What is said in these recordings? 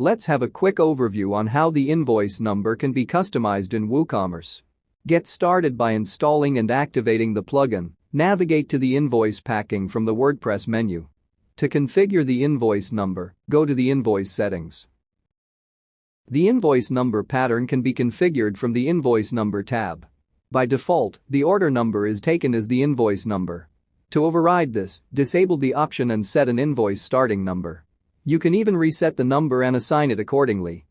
Let's have a quick overview on how the invoice number can be customized in WooCommerce. Get started by installing and activating the plugin. Navigate to the invoice packing from the WordPress menu. To configure the invoice number, go to the invoice settings. The invoice number pattern can be configured from the invoice number tab. By default, the order number is taken as the invoice number. To override this, disable the option and set an invoice starting number. You can even reset the number and assign it accordingly.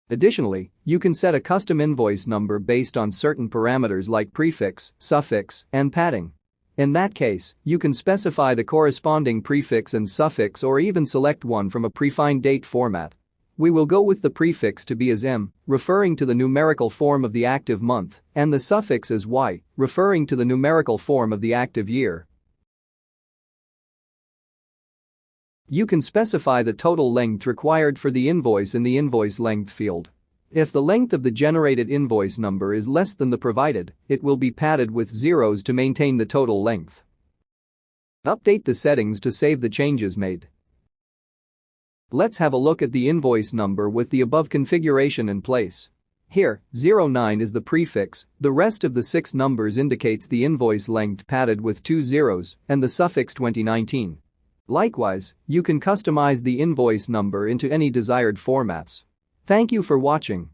Additionally, you can set a custom invoice number based on certain parameters like prefix, suffix, and padding. In that case, you can specify the corresponding prefix and suffix or even select one from a predefined date format. We will go with the prefix to be as M, referring to the numerical form of the active month, and the suffix as Y, referring to the numerical form of the active year. You can specify the total length required for the invoice in the invoice length field. If the length of the generated invoice number is less than the provided, it will be padded with zeros to maintain the total length. Update the settings to save the changes made. Let's have a look at the invoice number with the above configuration in place. Here, 09 is the prefix, the rest of the 6 numbers indicates the invoice length padded with 2 zeros, and the suffix 2019. Likewise, you can customize the invoice number into any desired formats. Thank you for watching.